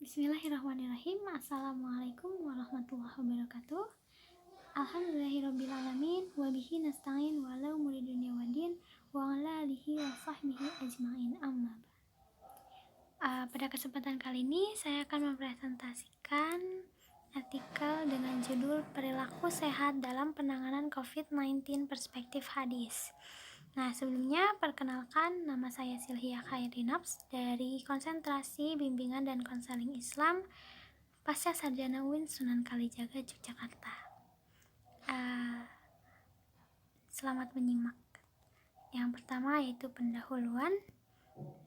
Bismillahirrahmanirrahim. Assalamualaikum warahmatullahi wabarakatuh. Alhamdulillahirrabbilalamin. Wabihi nasta'in walau umuri dunia wadin wa ala alihi wa sahbihi ajma'in amma pada kesempatan kali ini saya akan mempresentasikan artikel dengan judul Perilaku Sehat dalam Penanganan COVID-19 Perspektif Hadis. Nah, sebelumnya perkenalkan, nama saya Silhia Khairinafs dari Konsentrasi Bimbingan dan Konseling Islam Pasca Sarjana UIN Sunan Kalijaga, Yogyakarta. Selamat menyimak. Yang pertama yaitu pendahuluan.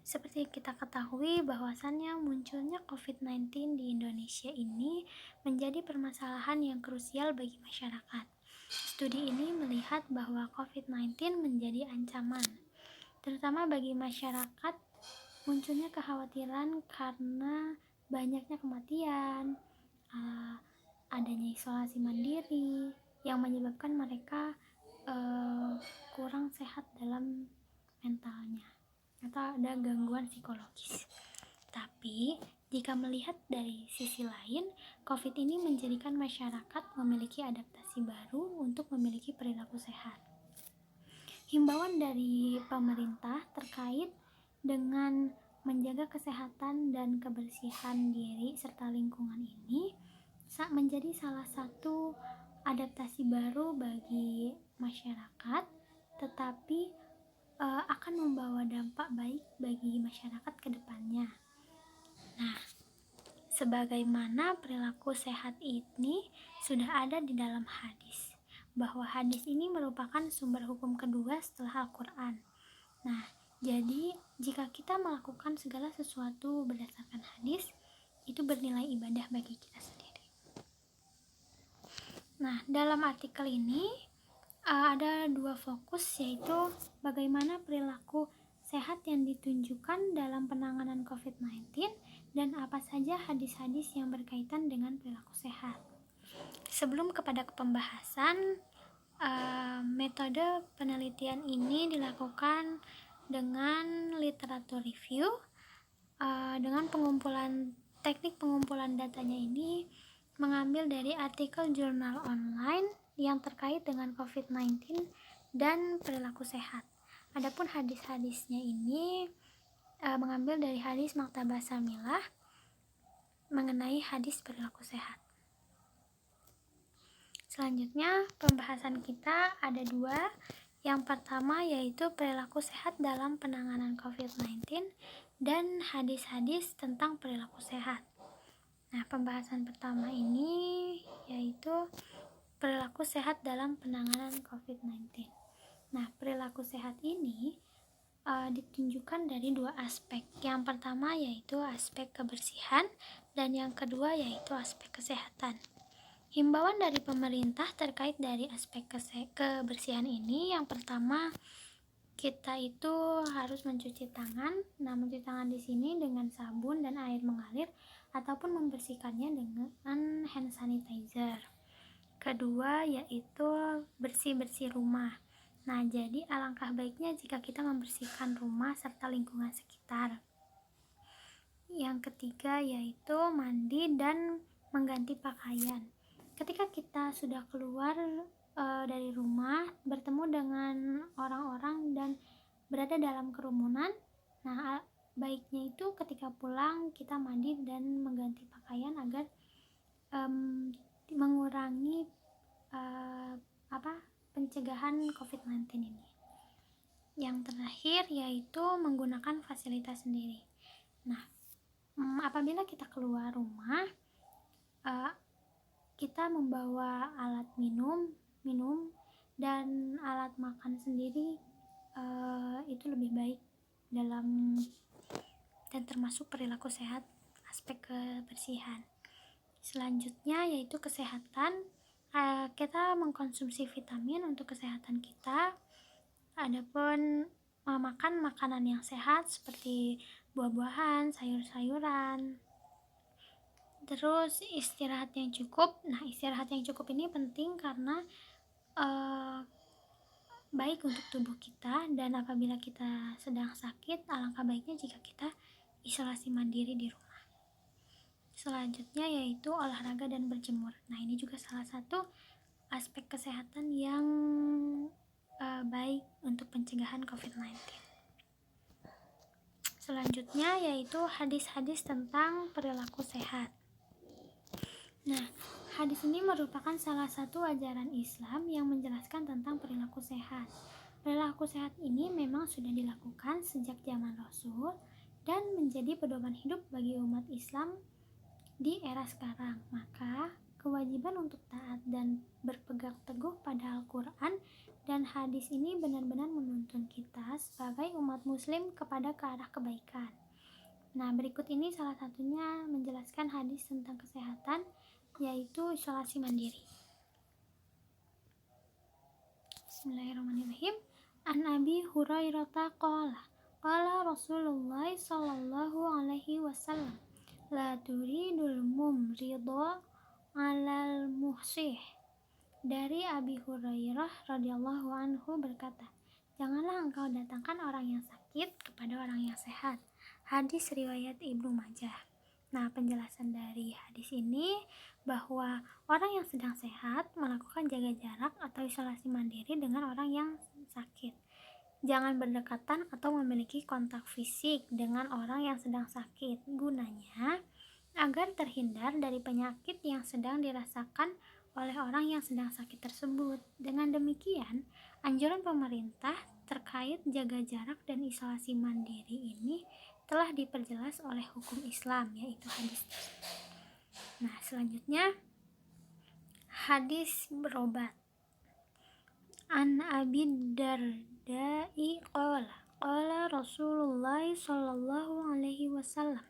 Seperti kita ketahui bahwasannya munculnya COVID-19 di Indonesia ini menjadi permasalahan yang krusial bagi masyarakat. Studi ini melihat bahwa COVID-19 menjadi ancaman, terutama bagi masyarakat. Munculnya kekhawatiran karena banyaknya kematian, adanya isolasi mandiri yang menyebabkan mereka kurang sehat dalam mentalnya atau ada gangguan psikologis. Tapi jika melihat dari sisi lain, COVID ini menjadikan masyarakat memiliki adaptasi baru untuk memiliki perilaku sehat. Himbauan dari pemerintah terkait dengan menjaga kesehatan dan kebersihan diri serta lingkungan ini menjadi salah satu adaptasi baru bagi masyarakat, tetapi akan membawa dampak baik bagi masyarakat ke depannya. Nah, sebagaimana perilaku sehat ini sudah ada di dalam hadis, bahwa hadis ini merupakan sumber hukum kedua setelah Al-Quran. Nah, jadi jika kita melakukan segala sesuatu berdasarkan hadis, itu bernilai ibadah bagi kita sendiri. Nah, dalam artikel ini ada dua fokus, yaitu bagaimana perilaku sehat yang ditunjukkan dalam penanganan COVID-19 dan apa saja hadis-hadis yang berkaitan dengan perilaku sehat. Sebelum kepada pembahasan, metode penelitian ini dilakukan dengan literatur review. Dengan teknik pengumpulan datanya ini mengambil dari artikel jurnal online yang terkait dengan COVID-19 dan perilaku sehat. Adapun hadis-hadisnya ini mengambil dari hadis Maktabah Samilah mengenai hadis perilaku sehat. Selanjutnya pembahasan kita ada dua. Yang pertama yaitu perilaku sehat dalam penanganan COVID-19 dan hadis-hadis tentang perilaku sehat. Nah, pembahasan pertama ini yaitu perilaku sehat dalam penanganan COVID-19. Nah, perilaku sehat ini ditunjukkan dari dua aspek. Yang pertama yaitu aspek kebersihan dan yang kedua yaitu aspek kesehatan. Himbauan dari pemerintah terkait dari aspek kebersihan ini, yang pertama kita itu harus mencuci tangan. Nah, mencuci tangan di sini dengan sabun dan air mengalir ataupun membersihkannya dengan hand sanitizer. Kedua yaitu bersih-bersih rumah. Nah, jadi alangkah baiknya jika kita membersihkan rumah serta lingkungan sekitar. Yang ketiga yaitu mandi dan mengganti pakaian. Ketika kita sudah keluar dari rumah, bertemu dengan orang-orang dan berada dalam kerumunan, nah baiknya itu ketika pulang kita mandi dan mengganti pakaian agar mengurangi pencegahan COVID-19 ini. Yang terakhir yaitu menggunakan fasilitas sendiri. Nah, apabila kita keluar rumah, kita membawa alat minum dan alat makan sendiri, itu lebih baik dalam dan termasuk perilaku sehat aspek kebersihan. Selanjutnya yaitu kesehatan. Kita mengkonsumsi vitamin untuk kesehatan kita. Adapun makan makanan yang sehat seperti buah-buahan, sayur-sayuran. Terus istirahat yang cukup. Nah, istirahat yang cukup ini penting karena baik untuk tubuh kita, dan apabila kita sedang sakit, alangkah baiknya jika kita isolasi mandiri di rumah. Selanjutnya yaitu olahraga dan berjemur. Nah, ini juga salah satu aspek kesehatan yang baik untuk pencegahan COVID-19. Selanjutnya yaitu hadis-hadis tentang perilaku sehat. Nah, hadis ini merupakan salah satu ajaran Islam yang menjelaskan tentang perilaku sehat. Perilaku sehat ini memang sudah dilakukan sejak zaman Rasul dan menjadi pedoman hidup bagi umat Islam di era sekarang. Maka kewajiban untuk taat dan berpegang teguh pada Al-Quran dan hadis ini benar-benar menuntun kita sebagai umat muslim kepada ke arah kebaikan. Nah, berikut ini salah satunya menjelaskan hadis tentang kesehatan, yaitu isolasi mandiri. Bismillahirrahmanirrahim. An Abi Hurairah qala Rasulullah sallallahu alaihi wasallam, la turidul mumridha alal muhsih. Dari Abi Hurairah radhiyallahu anhu berkata, janganlah engkau datangkan orang yang sakit kepada orang yang sehat. Hadis riwayat Ibnu Majah. Nah, penjelasan dari hadis ini bahwa orang yang sedang sehat melakukan jaga jarak atau isolasi mandiri dengan orang yang sakit. Jangan berdekatan atau memiliki kontak fisik dengan orang yang sedang sakit. Gunanya agar terhindar dari penyakit yang sedang dirasakan oleh orang yang sedang sakit tersebut. Dengan demikian, anjuran pemerintah terkait jaga jarak dan isolasi mandiri ini telah diperjelas oleh hukum Islam, yaitu hadis. Nah, selanjutnya hadis berobat. An Abi Darda'i qala Rasulullah sallallahu alaihi wasallam,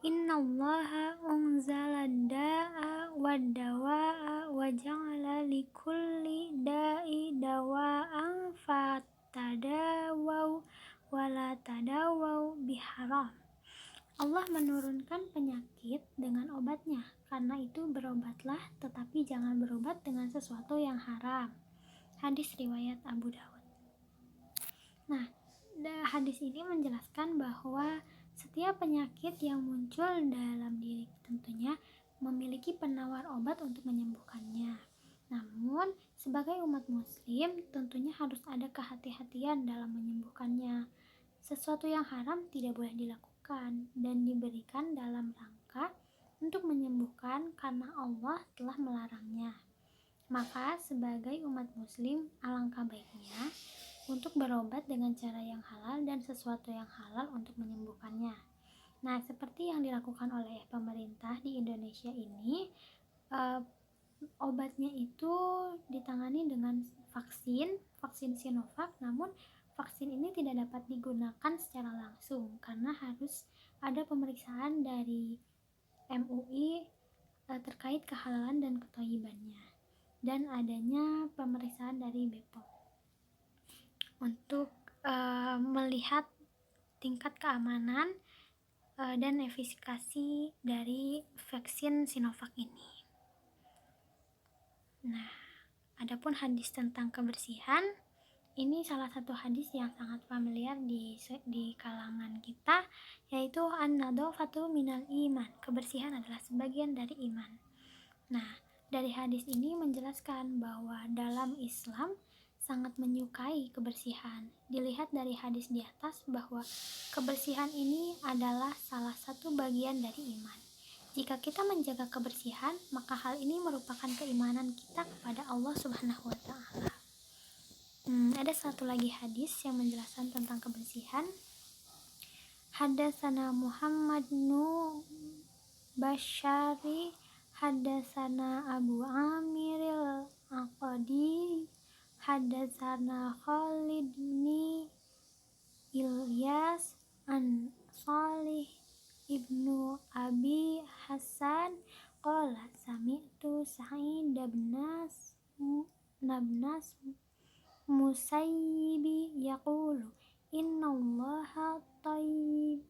innallaha unzala da'a wad dawa'a wa ja'ala likulli da'i dawa'an fatadawaw wa la tadawaw biharam. Allah menurunkan penyakit dengan obatnya, karena itu berobatlah, tetapi jangan berobat dengan sesuatu yang haram. Hadis riwayat Abu Dawud. Nah, hadis ini menjelaskan bahwa setiap penyakit yang muncul dalam diri tentunya memiliki penawar obat untuk menyembuhkannya. Namun, sebagai umat muslim tentunya harus ada kehati-hatian dalam menyembuhkannya. Sesuatu yang haram tidak boleh dilakukan dan diberikan dalam rangka untuk menyembuhkan karena Allah telah melarangnya. Maka sebagai umat muslim alangkah baiknya untuk berobat dengan cara yang halal dan sesuatu yang halal untuk menyembuhkannya. Nah, seperti yang dilakukan oleh pemerintah di Indonesia ini, obatnya itu ditangani dengan vaksin Sinovac, namun vaksin ini tidak dapat digunakan secara langsung karena harus ada pemeriksaan dari MUI terkait kehalalan dan ketholibannya, dan adanya pemeriksaan dari BPOM untuk melihat tingkat keamanan dan efikasi dari vaksin Sinovac ini. Nah, adapun hadis tentang kebersihan, ini salah satu hadis yang sangat familiar di kalangan kita, yaitu an-nadhafatu minal iman. Kebersihan adalah sebagian dari iman. Nah, dari hadis ini menjelaskan bahwa dalam Islam sangat menyukai kebersihan. Dilihat dari hadis di atas bahwa kebersihan ini adalah salah satu bagian dari iman. Jika kita menjaga kebersihan, maka hal ini merupakan keimanan kita kepada Allah Subhanahu wa Ta'ala. Ada satu lagi hadis yang menjelaskan tentang kebersihan. Hadatsana Muhammad nu Basyari, hadatsana Abu Amiril Aqadi, hadatsana Khalid bin Ilyas an Salih ibnu Abi Hasan qala sami'tu Sa'id bin Musayyibi yaqulu innallaha tayyib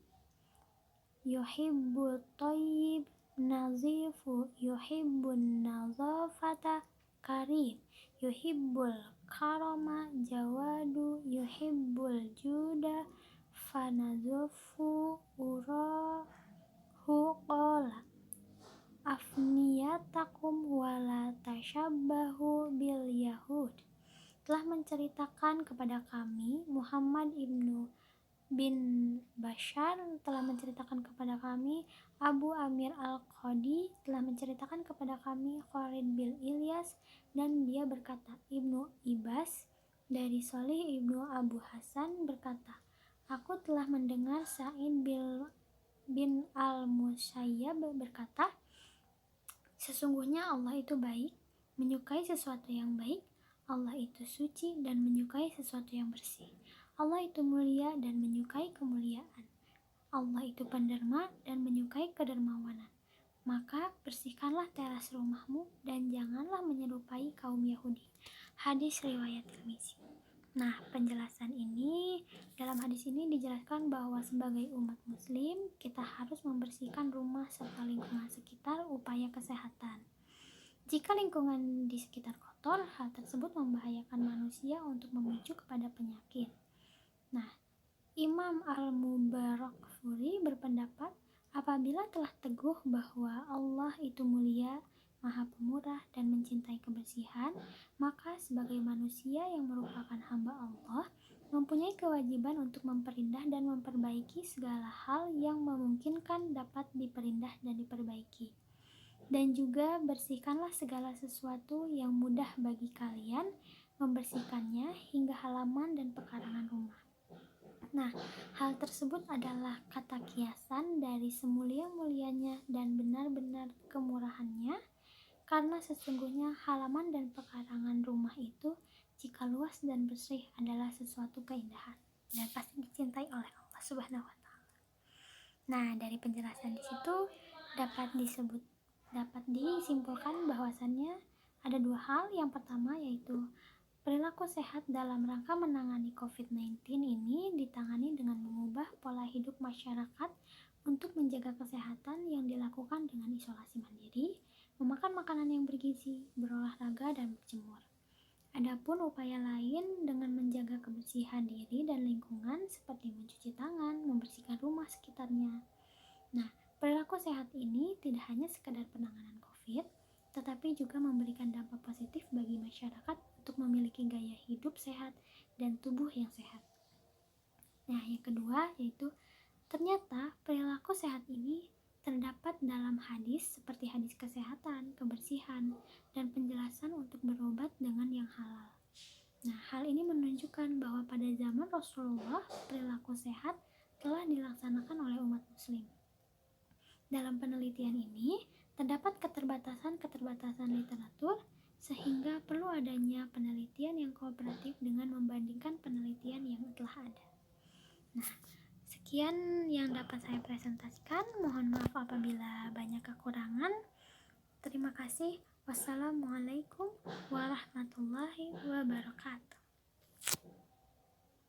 yuhibbut tayyib nazifu yuhibbun nazafata karim yuhibbul karama jawadu yuhibbul juda fanazufu urahu qala sunnatakum wa la tashabbahu bil yahud. Telah menceritakan kepada kami Muhammad bin Bashar, telah menceritakan kepada kami Abu Amir Al-Qadi, telah menceritakan kepada kami Khalid bin Ilyas, dan dia berkata, Ibnu Ibas dari Solih Ibnu Abu Hasan berkata, aku telah mendengar Sa'id bin Al-Musayyab berkata, sesungguhnya Allah itu baik, menyukai sesuatu yang baik, Allah itu suci dan menyukai sesuatu yang bersih. Allah itu mulia dan menyukai kemuliaan. Allah itu penderma dan menyukai kedermawanan. Maka bersihkanlah teras rumahmu dan janganlah menyerupai kaum Yahudi. Hadis riwayat Tirmizi. Nah, penjelasan ini, dalam hadis ini dijelaskan bahwa sebagai umat muslim kita harus membersihkan rumah serta lingkungan sekitar upaya kesehatan. Jika lingkungan di sekitar kotor, hal tersebut membahayakan manusia untuk memicu kepada penyakit. Nah, Imam Al-Mubarakfuri berpendapat, apabila telah teguh bahwa Allah itu mulia, Maha Pemurah dan mencintai kebersihan, maka sebagai manusia yang merupakan hamba Allah, mempunyai kewajiban untuk memperindah dan memperbaiki segala hal yang memungkinkan dapat diperindah dan diperbaiki. Dan juga bersihkanlah segala sesuatu yang mudah bagi kalian membersihkannya hingga halaman dan pekarangan rumah. Nah, hal tersebut adalah kata kiasan dari semulia-mulianya dan benar-benar kemurahannya, karena sesungguhnya halaman dan pekarangan rumah itu jika luas dan bersih adalah sesuatu keindahan dan pasti dicintai oleh Allah Subhanahu wa Ta'ala. Nah, dari penjelasan di situ dapat disimpulkan bahwasannya ada dua hal. Yang pertama yaitu perilaku sehat dalam rangka menangani COVID-19 ini ditangani dengan mengubah pola hidup masyarakat untuk menjaga kesehatan yang dilakukan dengan isolasi mandiri, memakan makanan yang bergizi, berolahraga, dan berjemur. Adapun upaya lain dengan menjaga kebersihan diri dan lingkungan seperti mencuci tangan, membersihkan rumah sekitarnya. Nah, perilaku sehat ini tidak hanya sekedar penanganan COVID, tetapi juga memberikan dampak positif bagi masyarakat untuk memiliki gaya hidup sehat dan tubuh yang sehat. Nah, yang kedua yaitu ternyata perilaku sehat ini terdapat dalam hadis seperti hadis kesehatan, kebersihan, dan penjelasan untuk berobat dengan yang halal. Nah, hal ini menunjukkan bahwa pada zaman Rasulullah perilaku sehat telah dilaksanakan oleh umat muslim. Dalam penelitian ini terdapat keterbatasan literatur sehingga perlu adanya penelitian yang kooperatif dengan membandingkan penelitian yang telah ada. Nah, sekian yang dapat saya presentasikan. Mohon maaf apabila banyak kekurangan. Terima kasih. Wassalamualaikum warahmatullahi wabarakatuh.